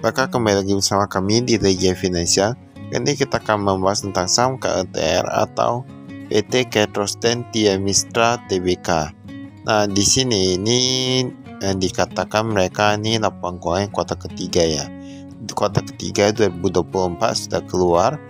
Maka kembali lagi bersama kami di Regia Finansial. Kini kita akan membahas tentang saham KLTR atau PT Ketrosten Tiamistra Tbk. Nah, di sini ini dikatakan mereka ini laporan keuangan kuartal ketiga ya. Kuartal ketiga 2024 sudah keluar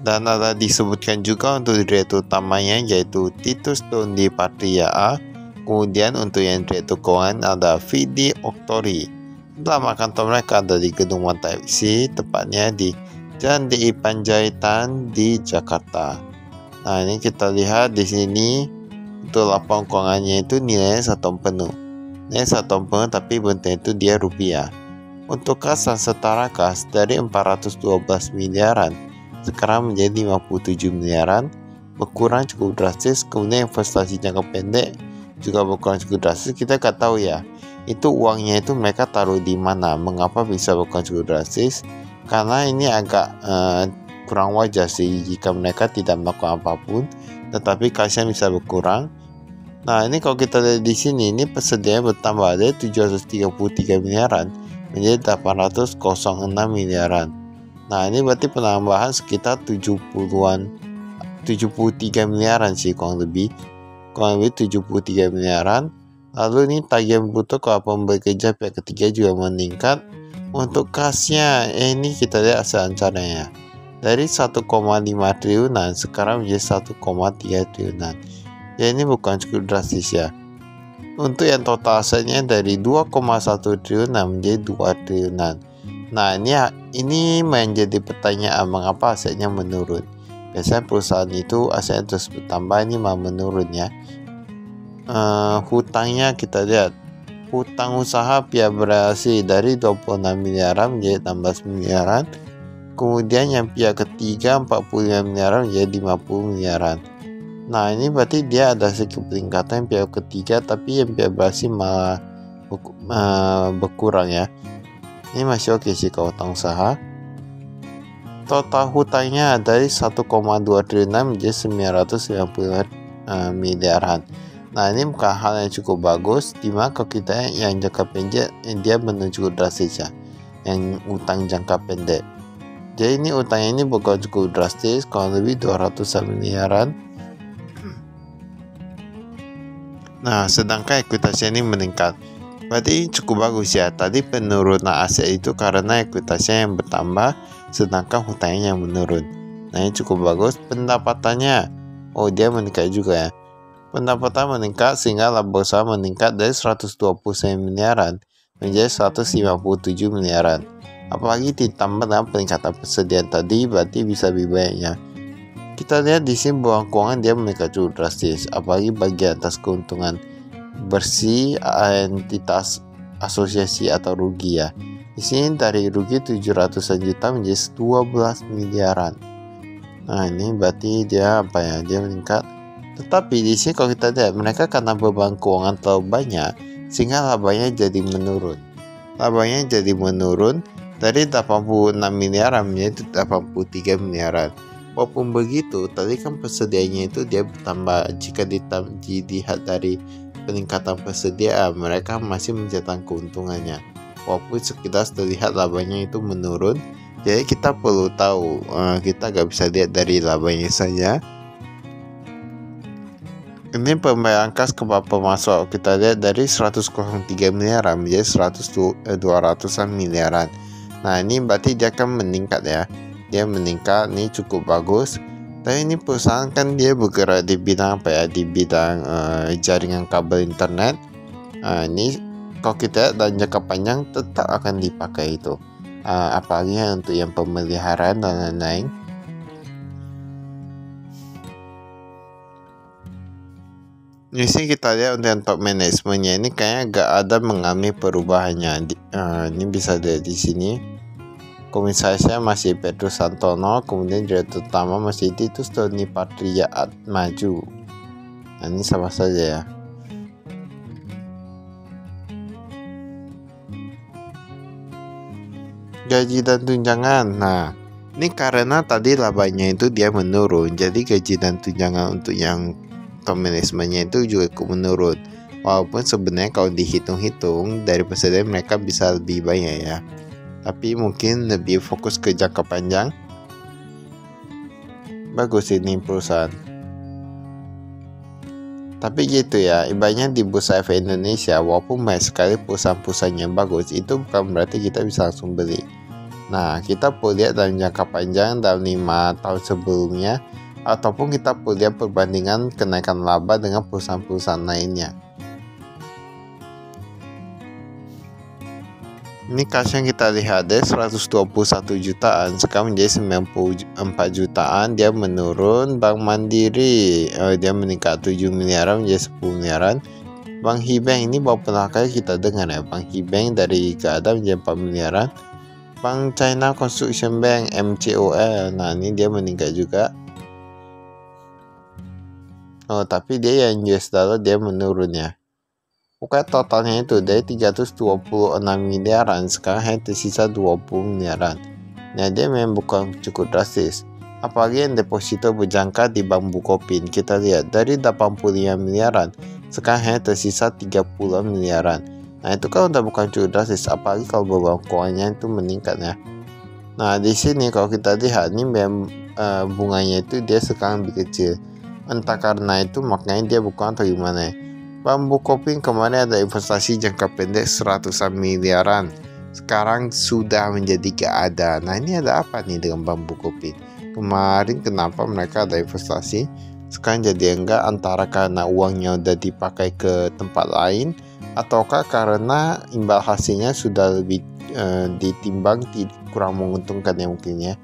dan ada disebutkan juga untuk direktur utamanya yaitu Titus Dondi Patria A. Kemudian untuk yang direktur keuangan ada Vidi Oktori. Nama kantor mereka ada di Gedung Mata FC, tepatnya di Jalan DI Panjaitan di Jakarta. Nah, ini kita lihat di sini untuk laporan keuangannya itu nilainya 1 tahun penuh. Nilai 1 tahun penuh tapi bentuknya itu dia rupiah. Untuk kas dan setara kas dari 412 miliaran sekarang menjadi 57 miliaran, berkurang cukup drastis. Kemudian investasi jangka pendek juga berkurang cukup drastis. Kita nggak tahu ya, itu uangnya itu mereka taruh di mana, mengapa bisa berkurang cukup drastis. Karena ini agak kurang wajar sih jika mereka tidak melakukan apapun, tetapi kasnya bisa berkurang. Nah, ini kalau kita lihat di sini, ini persediaan bertambah dari 733 miliaran menjadi 806 miliaran. Nah, ini berarti penambahan sekitar 73 miliaran sih kurang lebih 73 miliaran. Lalu ini tagihan bruto kalau pemberi kerja pihak ketiga juga meningkat. Untuk kasnya ini kita lihat hasil rencananya dari 1,5 triliunan sekarang menjadi 1,3 triliunan. Ya, ini bukan cukup drastis ya. Untuk yang total asetnya dari 2,1 triliunan menjadi 2 triliunan. Nah, ini menjadi pertanyaan mengapa asetnya menurun. Biasanya perusahaan itu asetnya terus bertambah, ini malah menurun ya. Hutangnya kita lihat, hutang usaha pihak berhasil dari 26 miliaran menjadi 16 miliaran. Kemudian yang pihak ketiga 45 miliaran menjadi 50 miliaran. Nah, ini berarti dia ada sedikit peningkatan pihak ketiga, tapi yang pihak berhasil malah berkurang ya. Ini masih oke sih kalau hutang usaha. Total hutangnya dari 1,2 triliunan menjadi 990 miliaran. Nah, ini bukan hal yang cukup bagus, dimana kalau kita yang jangka pendek dia menunjuk drastis ya, yang utang jangka pendek. Jadi ini utangnya ini bukan cukup drastis, kalau lebih 200 miliaran. Nah, sedangkan ekuitasnya ini meningkat. Berarti cukup bagus ya. Tadi penurunan aset itu karena ekuitasnya yang bertambah, sedangkan hutangnya yang menurun. Nah, ini cukup bagus. Pendapatannya, dia meningkat juga ya. Pendapatan meningkat sehingga laba usaha meningkat dari 129 miliaran menjadi 157 miliaran. Apalagi ditambah dengan peningkatan persediaan tadi, berarti bisa lebih banyaknya. Kita lihat di sini buang keuangan dia meningkat cukup drastis, apalagi bagian atas keuntungan bersih entitas asosiasi atau rugi ya. Di sini dari rugi 700 juta menjadi 12 miliaran. Nah, ini berarti dia dia meningkat. Tetapi di sini kalau kita lihat mereka karena beban keuangan terlalu banyak sehingga labanya jadi menurun. Labanya jadi menurun dari 86 miliaran menjadi 83 miliaran. Walaupun begitu, tadi kan persediaannya itu dia bertambah. Jika dilihat dari peningkatan persediaan, mereka masih mencetak keuntungannya. Walaupun sekitar terlihat labanya itu menurun, jadi kita perlu tahu, kita gak bisa lihat dari labanya saja. Ini pembayaran kas kepada pemasok kita lihat dari 103 miliaran menjadi 200-an miliaran. Nah, ini berarti dia akan meningkat ya. Dia meningkat, ini cukup bagus. Tapi ini perusahaan kan dia bergerak di bidang di bidang jaringan kabel internet. Ini kalau kita lihat dalam jangka panjang tetap akan dipakai itu. Apalagi untuk yang pemeliharaan dan lain-lain. Di sini kita lihat untuk top manajemennya ini kayaknya agak ada mengalami perubahannya. Ini bisa dilihat di sini. Komisarisnya masih Petrus Santono, kemudian direktur utama masih Titus Dondi Patria Maju. Nah, ini sama saja ya. Gaji dan tunjangan. Nah, ini karena tadi labanya itu dia menurun, jadi gaji dan tunjangan untuk yang top manajemennya itu juga menurun. Walaupun sebenarnya kalau dihitung-hitung dari persediaan mereka bisa lebih banyak ya. tapi mungkin lebih fokus ke jangka panjang. Bagus ini perusahaan. Tapi gitu ya, ibaratnya di Bursa Efek Indonesia, walaupun banyak sekali perusahaan-perusahaan yang bagus, itu bukan berarti kita bisa langsung beli. Nah, kita perlu lihat dalam jangka panjang, dalam 5 tahun sebelumnya, ataupun kita perlu lihat perbandingan kenaikan laba dengan perusahaan-perusahaan lainnya. Ini kasus yang kita lihat dari 121 jutaan sekarang menjadi 94 jutaan. Dia menurun. Bank Mandiri dia meningkat 7 miliaran menjadi 10 miliaran. Bank Hibeng ini baru pernah kali kita dengar ya. Bank Hibeng dari gak ada menjadi 4 miliaran. Bank China Construction Bank MCOL, nah ini dia meningkat juga. Tapi dia yang US dollar dia menurun ya. Pokoknya totalnya itu dari 326 miliaran sekarang hanya tersisa 20 miliaran. Nah, dia memang bukan cukup drastis. Apalagi yang deposito berjangka di Bank Bukopin. Kita lihat dari 85 miliaran sekarang hanya tersisa 30 miliaran. Nah, itu kan udah bukan cukup drastis, apalagi kalau beban keuangannya itu meningkat ya. Nah, di sini kalau kita lihat ini bunganya itu dia sekarang lebih kecil. Entah karena itu maknanya dia bukan atau gimana ya. Bank Bukopin kemarin ada investasi jangka pendek 100-an miliaran. Sekarang sudah menjadi gak ada. Nah, ini ada apa nih dengan Bank Bukopin? Kemarin kenapa mereka ada investasi, sekarang jadi enggak, antara karena uangnya udah dipakai ke tempat lain, ataukah karena imbal hasilnya sudah lebih ditimbang kurang menguntungkan ya mungkin ya.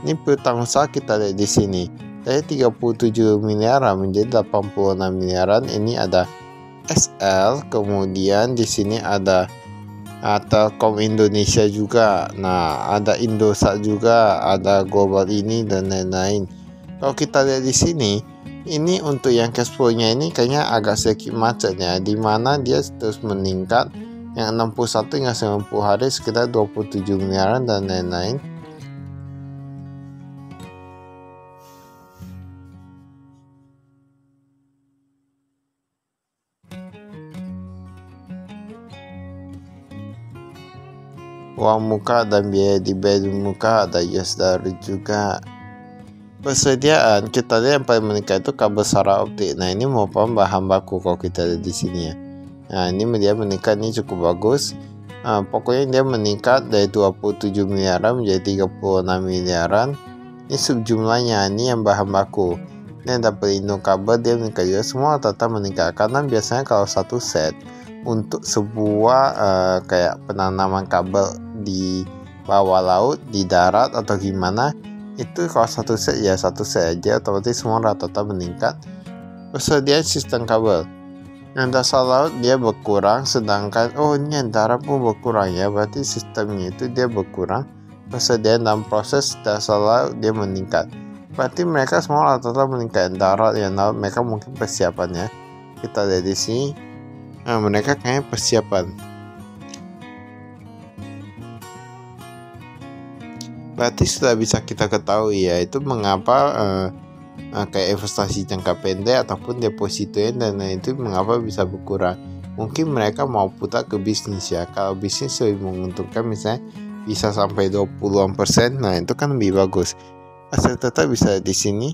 Ini piutang usaha kita lihat di sini. Dari 37 miliaran menjadi 86 miliaran. Ini ada SL, kemudian di sini ada Telkom Indonesia juga. Nah, ada Indosat juga, ada Global ini dan lain-lain. Kalau kita lihat di sini, ini untuk yang cash flow-nya ini kayaknya agak sedikit macet ya, di mana dia terus meningkat. Yang 61 hingga 90 hari sekitar 27 miliaran dan lain-lain. Uang muka dan biaya dibayar muka ada US dollar juga. Persediaan kita lihat yang paling meningkat itu kabel secara optik. Nah, ini merupakan bahan baku kalau kita lihat di sini ya. Nah, ini dia meningkat, ini cukup bagus. Pokoknya dia meningkat dari 27 miliaran menjadi 36 miliaran. Ini subjumlahnya, ini yang bahan baku. Ini ada pelindung kabel, dia meningkat juga. Semua rata-rata meningkat karena biasanya kalau satu set untuk sebuah kayak penanaman kabel di bawah laut, di darat atau gimana, itu kalau satu set ya satu set aja, otomatis semua rata-rata meningkat. Persediaan sistem kabel yang dasar laut dia berkurang, sedangkan ini yang darat pun berkurang ya, berarti sistemnya itu dia berkurang. Persediaan dalam proses dasar laut dia meningkat, berarti mereka semua rata-rata meningkat. Yang darat, yang laut mereka mungkin persiapannya. Kita lihat di sini, mereka kayaknya persiapan. Berarti sudah bisa kita ketahui ya, itu mengapa kayak investasi jangka pendek ataupun depositonya dan lain itu mengapa bisa berkurang. Mungkin mereka mau putar ke bisnis ya. Kalau bisnis lebih menguntungkan, misalnya bisa sampai 20%, nah itu kan lebih bagus. Asal tetap bisa di sini.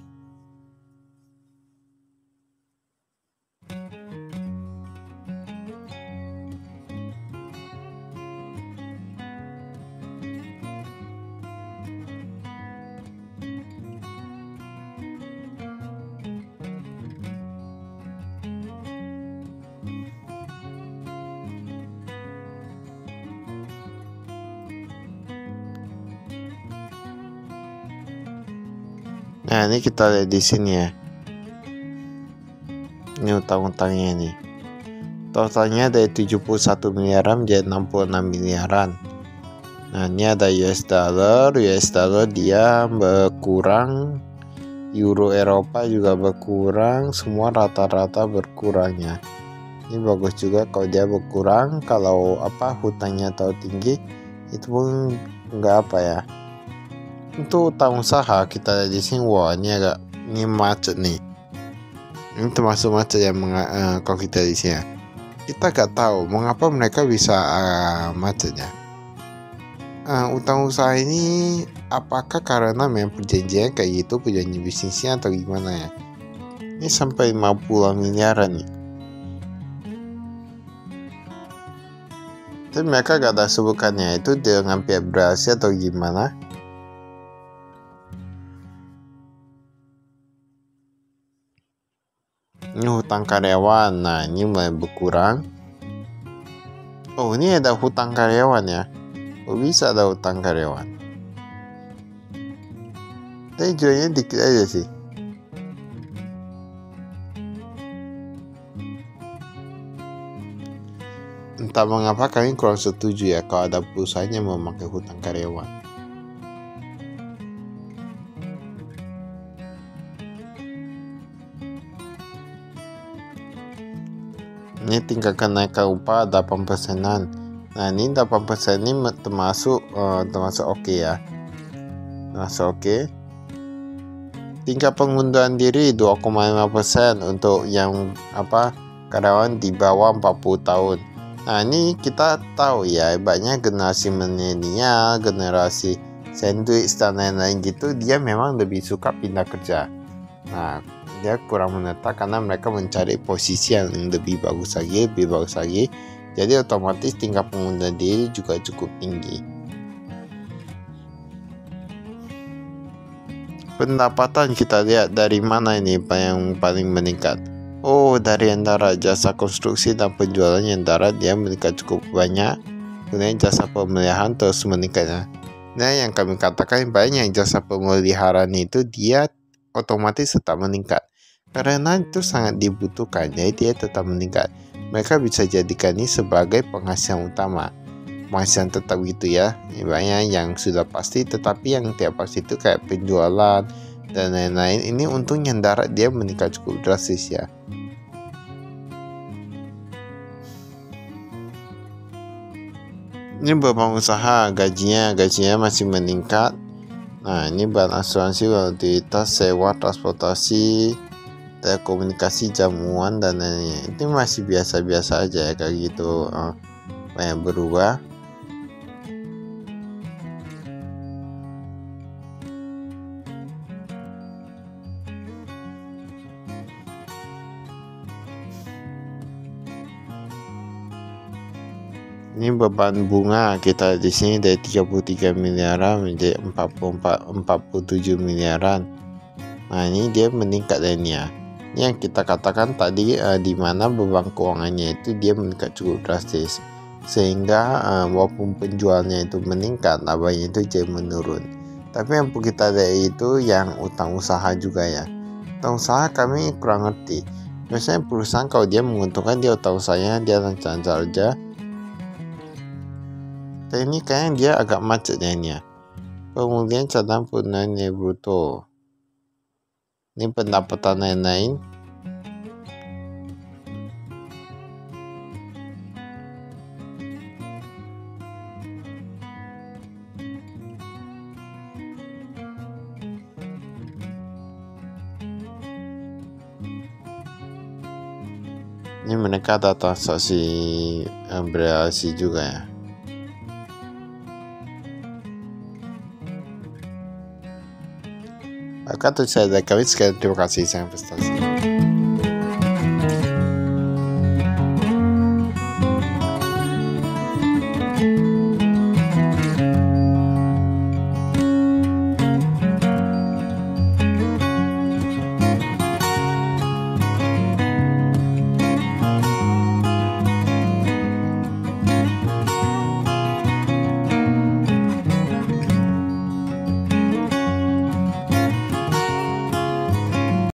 Nah, ini kita lihat di sini ya. Ini utang-utangnya nih. Totalnya dari 71 miliaran menjadi 66 miliaran. Nah, ini ada US dollar dia berkurang. Euro Eropa juga berkurang, semua rata-rata berkurangnya. Ini bagus juga kalau dia berkurang. Kalau hutangnya terlalu tinggi, itu pun enggak apa ya. Untuk utang usaha kita lihat di sini, wah ini macet nih. Ini termasuk macet yang kalau kita di sini. Kita gak tahu mengapa mereka bisa macetnya. utang usaha ini apakah karena memang perjanjian kayak gitu, perjanjian bisnisnya atau gimana ya? Ini sampai 50 miliaran nih. Tapi mereka gak ada sebutkannya itu dengan pihak berhasil atau gimana. Ini hutang karyawan, nah ini mulai berkurang. Oh, ini ada hutang karyawan ya. Oh, bisa ada hutang karyawan. Tapi jualnya dikit aja sih. Entah mengapa kami kurang setuju ya kalau ada perusahaan yang memakai hutang karyawan. Ini tingkat kenaikan upah 8%-an. Nah, ini 8% ini termasuk oke ya. Termasuk oke. Tingkat pengunduran diri 2,5% untuk yang karyawan di bawah 40 tahun. Nah, ini kita tahu ya, banyak generasi milenial, generasi sandwich dan lain-lain gitu, dia memang lebih suka pindah kerja. Nah, dia kurang menetap karena mereka mencari posisi yang lebih bagus lagi. Jadi otomatis tingkat pengunduran diri juga cukup tinggi. Pendapatan kita lihat dari mana ini yang paling meningkat. Oh, dari yang darat, jasa konstruksi dan penjualan yang darat dia meningkat cukup banyak. Kemudian jasa pemeliharaan terus meningkatnya. Nah, yang kami katakan banyak jasa pemeliharaan itu dia otomatis tetap meningkat. Karena itu sangat dibutuhkan, jadi dia tetap meningkat. Mereka bisa jadikan ini sebagai penghasilan utama. Penghasilan tetap gitu ya. Banyak yang sudah pasti, tetapi yang tidak pasti itu kayak penjualan dan lain-lain. Ini untung yang darat dia meningkat cukup drastis ya. Ini beberapa usaha gajinya masih meningkat. Nah, ini bahan asuransi, utilitas, sewa, transportasi, telekomunikasi, jamuan dan lain-lain. Itu masih biasa-biasa aja ya kayak gitu. Banyak berubah. Ini beban bunga kita di sini dari 33 miliaran menjadi 47 miliaran. Nah, ini dia meningkat ini ya. Ini yang kita katakan tadi di mana beban keuangannya itu dia meningkat cukup drastis. Sehingga walaupun penjualnya itu meningkat, labanya itu jadi menurun. Tapi yang kita lihat itu yang utang usaha juga ya. Utang usaha kami kurang ngerti. Biasanya perusahaan kalau dia menguntungkan dia utang usahanya dia lancar-lancar aja. Ini kayaknya dia agak macet ya ini ya. Kemudian cadangan penggunaan nilai bruto. Ini pendapatan lain-lain. Ini mereka ada transaksi bereaksi juga ya. Maka itu saya dari kami, sekian, terima kasih, saya investasi.